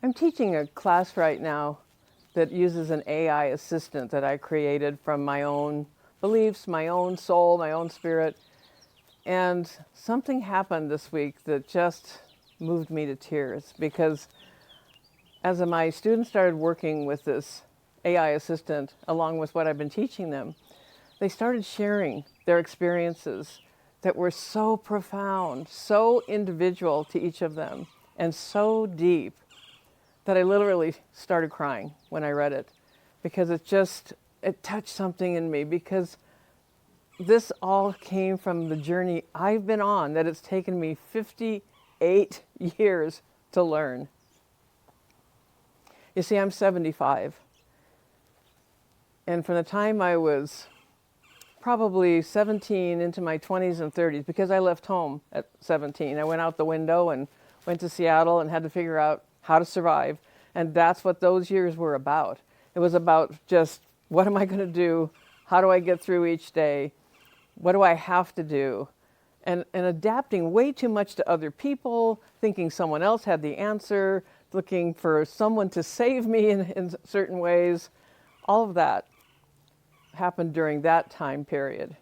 I'm teaching a class right now that uses an AI assistant that I created from my own beliefs, my own soul, my own spirit. And something happened this week that just moved me to tears because as my students started working with this AI assistant along with what I've been teaching them, they started sharing their experiences that were so profound, so individual to each of them, and so deep that I literally started crying when I read it because it touched something in me because this all came from the journey I've been on that it's taken me 58 years to learn. You see, I'm 75. And from the time I was probably 17 into my 20s and 30s, because I left home at 17, I went out the window and went to Seattle and had to figure out how to survive. And that's what those years were about. It was about just, what am I going to do? How do I get through each day? What do I have to do? And adapting way too much to other people, thinking someone else had the answer, looking for someone to save me in certain ways. All of that happened during that time period.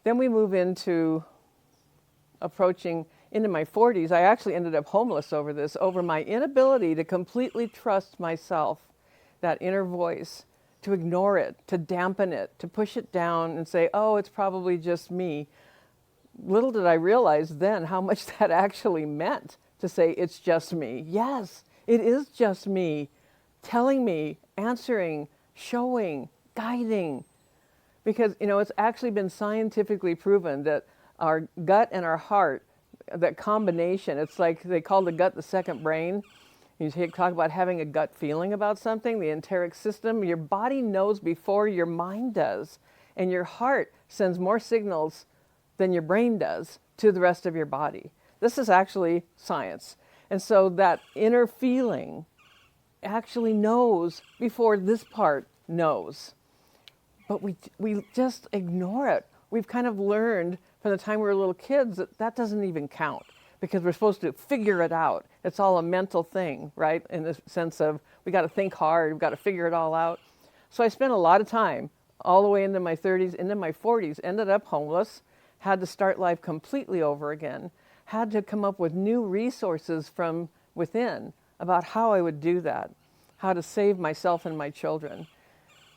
Then we move into approaching into my 40s. I actually ended up homeless over this, over my inability to completely trust myself, that inner voice, to ignore it, to dampen it, to push it down and say, oh, it's probably just me. Little did I realize then how much that actually meant to say, it's just me. Yes, it is just me, telling me, answering, showing, guiding. Because, it's actually been scientifically proven that our gut and our heart, that combination, it's like they call the gut the second brain. You talk about having a gut feeling about something, the enteric system, your body knows before your mind does. And your heart sends more signals than your brain does to the rest of your body. This is actually science. And so that inner feeling actually knows before this part knows. But we just ignore it. We've kind of learned from the time we were little kids that that doesn't even count because we're supposed to figure it out. It's all a mental thing, right? In the sense of we got to think hard, we've got to figure it all out. So I spent a lot of time all the way into my 30s, into my 40s, ended up homeless, had to start life completely over again, had to come up with new resources from within about how I would do that, how to save myself and my children.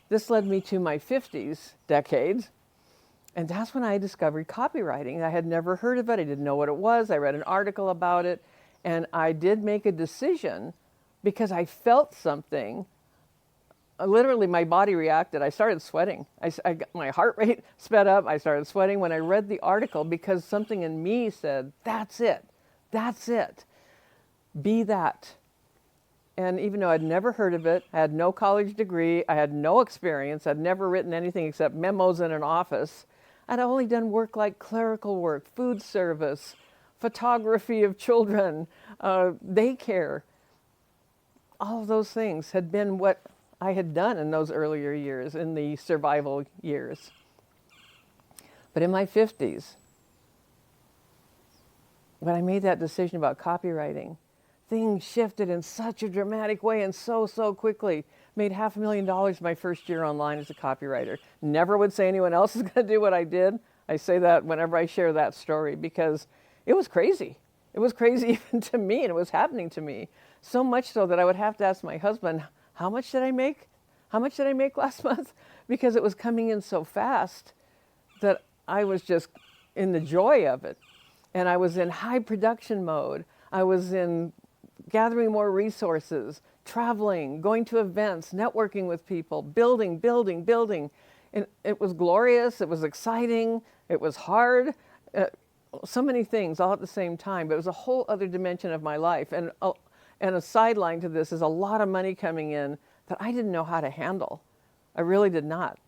This led me to my 50s decades, and that's when I discovered copywriting. I had never heard of it. I didn't know what it was. I read an article about it, and I did make a decision because I felt something. Literally, my body reacted. I started sweating. My heart rate sped up. I started sweating when I read the article because something in me said, that's it. That's it. Be that. And even though I'd never heard of it, I had no college degree, I had no experience, I'd never written anything except memos in an office. I'd only done work like clerical work, food service, photography of children, daycare. All of those things had been what I had done in those earlier years, in the survival years. But in my 50s, when I made that decision about copywriting, things shifted in such a dramatic way and so quickly. Made $500,000 my first year online as a copywriter. Never would say anyone else is going to do what I did. I say that whenever I share that story because it was crazy. It was crazy even to me, and it was happening to me. So much so that I would have to ask my husband, how much did I make? How much did I make last month? Because it was coming in so fast that I was just in the joy of it. And I was in high production mode. I was in gathering more resources, traveling, going to events, networking with people, building. And it was glorious, it was exciting, it was hard, so many things all at the same time, but it was a whole other dimension of my life. And a sideline to this is a lot of money coming in that I didn't know how to handle. I really did not.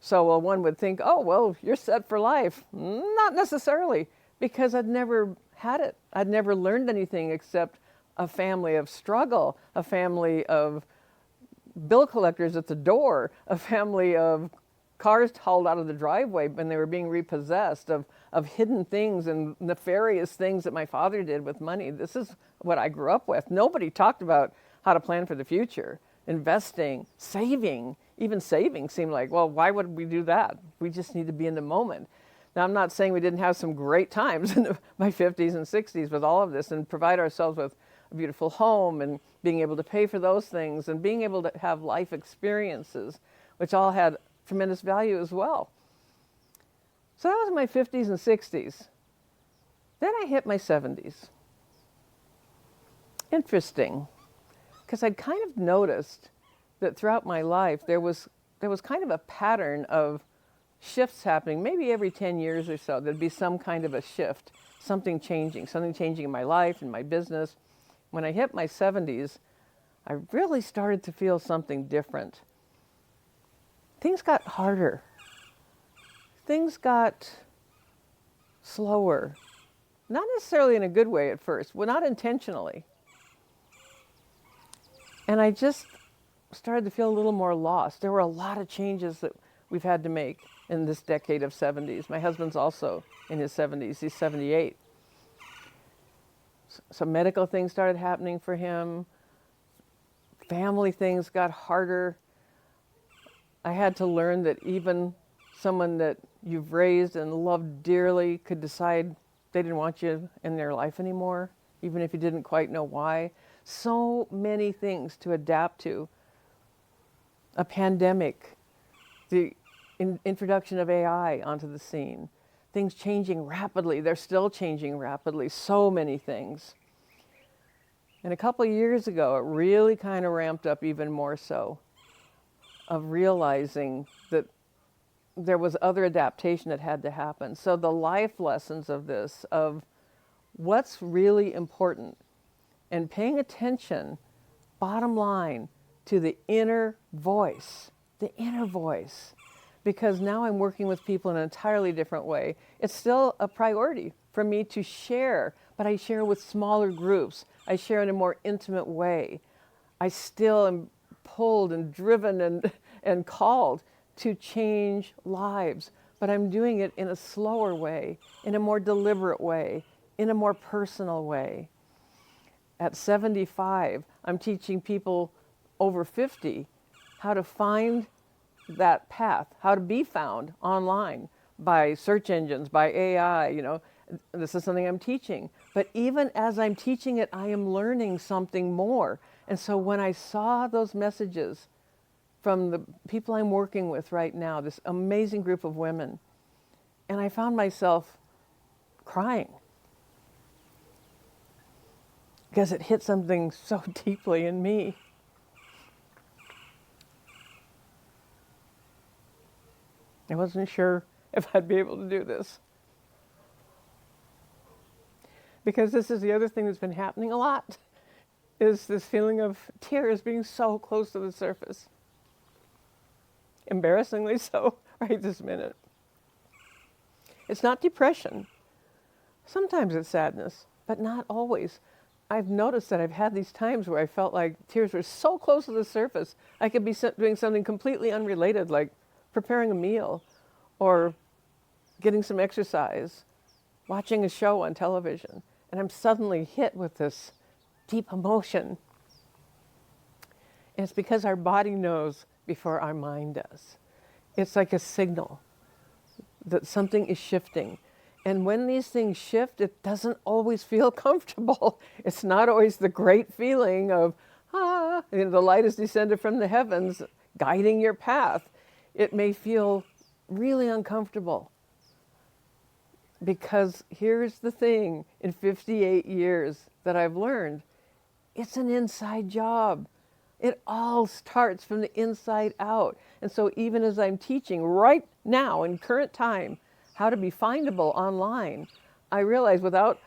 So one would think, oh, well, you're set for life. Not necessarily, because I'd never had it. I'd never learned anything except a family of struggle, a family of bill collectors at the door, a family of cars hauled out of the driveway when they were being repossessed, of hidden things and nefarious things that my father did with money. This is what I grew up with. Nobody talked about how to plan for the future, investing, saving. Even saving seemed like, well, why would we do that? We just need to be in the moment. Now, I'm not saying we didn't have some great times in my 50s and 60s with all of this and provide ourselves with a beautiful home and being able to pay for those things and being able to have life experiences, which all had tremendous value as well. So that was my 50s and 60s. Then I hit my 70s. Interesting, because I'd kind of noticed that throughout my life there was kind of a pattern of shifts happening. Maybe every 10 years or so there'd be some kind of a shift, something changing in my life, in my business. When I hit my 70s, I really started to feel something different. Things got harder. Things got slower. Not necessarily in a good way at first, well, not intentionally. And I just started to feel a little more lost. There were a lot of changes that we've had to make in this decade of 70s. My husband's also in his 70s. He's 78. Some medical things started happening for him. Family things got harder. I had to learn that even someone that you've raised and loved dearly could decide they didn't want you in their life anymore, even if you didn't quite know why. So many things to adapt to. A pandemic, the introduction of AI onto the scene, things changing rapidly. They're still changing rapidly, so many things. And a couple of years ago, it really kind of ramped up even more so, of realizing that there was other adaptation that had to happen. So the life lessons of this, of what's really important, and paying attention, bottom line, to the inner voice, because now I'm working with people in an entirely different way. It's still a priority for me to share, but I share with smaller groups. I share in a more intimate way. I still am pulled and driven and called to change lives, but I'm doing it in a slower way, in a more deliberate way, in a more personal way. At 75, I'm teaching people over 50 how to find that path, how to be found online by search engines, by AI, this is something I'm teaching. But even as I'm teaching it, I am learning something more. And so when I saw those messages from the people I'm working with right now, this amazing group of women, and I found myself crying because it hit something so deeply in me. I wasn't sure if I'd be able to do this. Because this is the other thing that's been happening a lot, is this feeling of tears being so close to the surface. Embarrassingly so, right this minute. It's not depression. Sometimes it's sadness, but not always. I've noticed that I've had these times where I felt like tears were so close to the surface, I could be doing something completely unrelated, like preparing a meal or getting some exercise, watching a show on television, and I'm suddenly hit with this deep emotion. And it's because our body knows before our mind does. It's like a signal that something is shifting. And when these things shift, it doesn't always feel comfortable. It's not always the great feeling of, the light has descended from the heavens, guiding your path. It may feel really uncomfortable. Because here's the thing, in 58 years that I've learned, it's an inside job. It all starts from the inside out. And so even as I'm teaching right now in current time how to be findable online, I realize to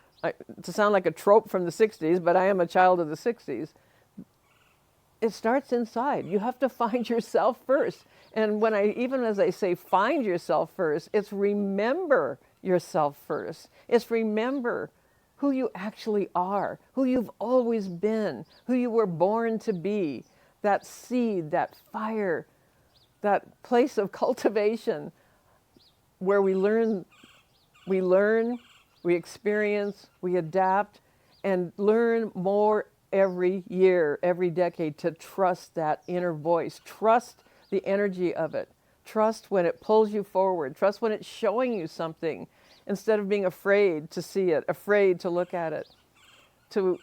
sound like a trope from the 60s, but I am a child of the 60s, it starts inside. You have to find yourself first. And even as I say find yourself first, it's remember yourself first. It's remember who you actually are, who you've always been, who you were born to be, that seed, that fire, that place of cultivation where we learn, we experience, we adapt, and learn more every year, every decade, to trust that inner voice. Trust the energy of it. Trust when it pulls you forward. Trust when it's showing you something instead of being afraid to see it, afraid to look at it. To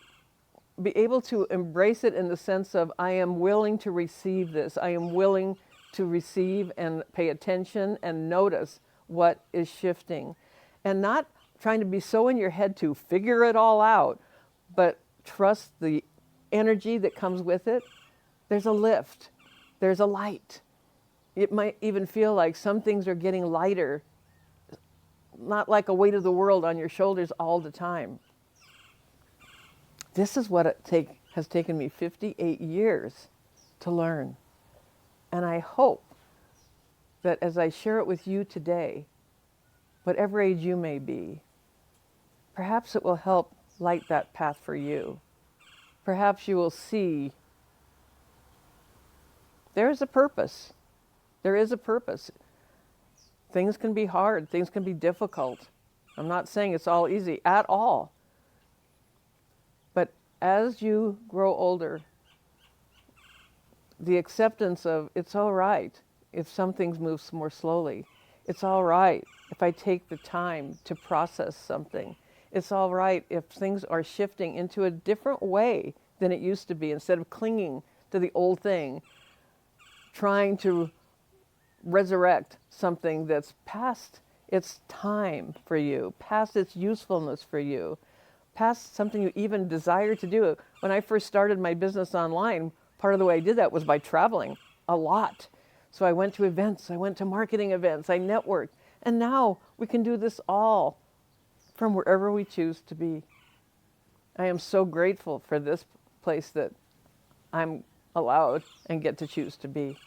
be able to embrace it in the sense of, I am willing to receive this. I am willing to receive and pay attention and notice what is shifting. And not trying to be so in your head to figure it all out, but trust the energy that comes with it. There's a lift. There's a light. It might even feel like some things are getting lighter, not like a weight of the world on your shoulders all the time. This is what has taken me 58 years to learn. And I hope that as I share it with you today, whatever age you may be, perhaps it will help light that path for you. Perhaps you will see there is a purpose. There is a purpose. Things can be hard. Things can be difficult. I'm not saying it's all easy at all. But as you grow older, the acceptance of it's all right if some things move more slowly. It's all right if I take the time to process something. It's all right if things are shifting into a different way than it used to be, instead of clinging to the old thing, trying to resurrect something that's past its time for you, past its usefulness for you, past something you even desire to do. When I first started my business online, part of the way I did that was by traveling a lot. So I went to events, I went to marketing events, I networked, and now we can do this all from wherever we choose to be. I am so grateful for this place that I'm allowed and get to choose to be.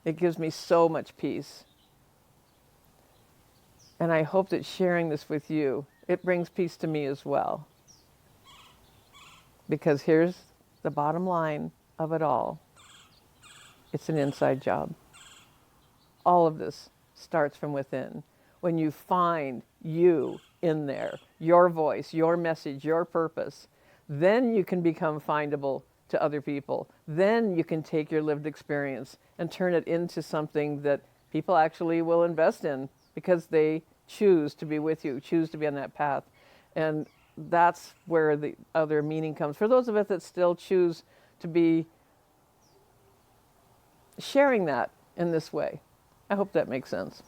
It gives me so much peace. And I hope that sharing this with you, it brings peace to me as well. Because here's the bottom line of it all. It's an inside job. All of this starts from within. When you find you in there, your voice, your message, your purpose, then you can become findable to other people. Then you can take your lived experience and turn it into something that people actually will invest in because they choose to be with you, choose to be on that path. And that's where the other meaning comes. For those of us that still choose to be sharing that in this way, I hope that makes sense.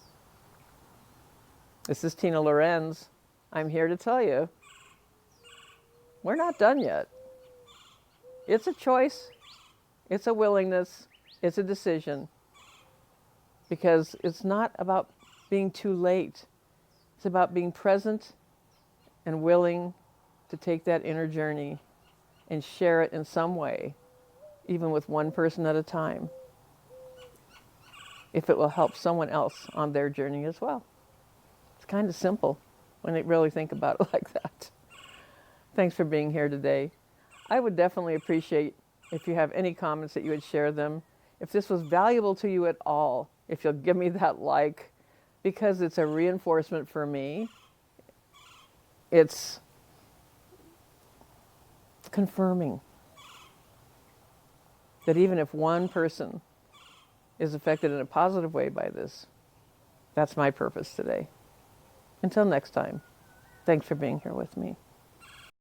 This is Tina Lorenz. I'm here to tell you, we're not done yet. It's a choice, it's a willingness, it's a decision. Because it's not about being too late. It's about being present and willing to take that inner journey and share it in some way, even with one person at a time, if it will help someone else on their journey as well. It's kind of simple when you really think about it like that. Thanks for being here today. I would definitely appreciate if you have any comments that you would share them. If this was valuable to you at all, if you'll give me that like, because it's a reinforcement for me. It's confirming that even if one person is affected in a positive way by this, that's my purpose today. Until next time, thanks for being here with me.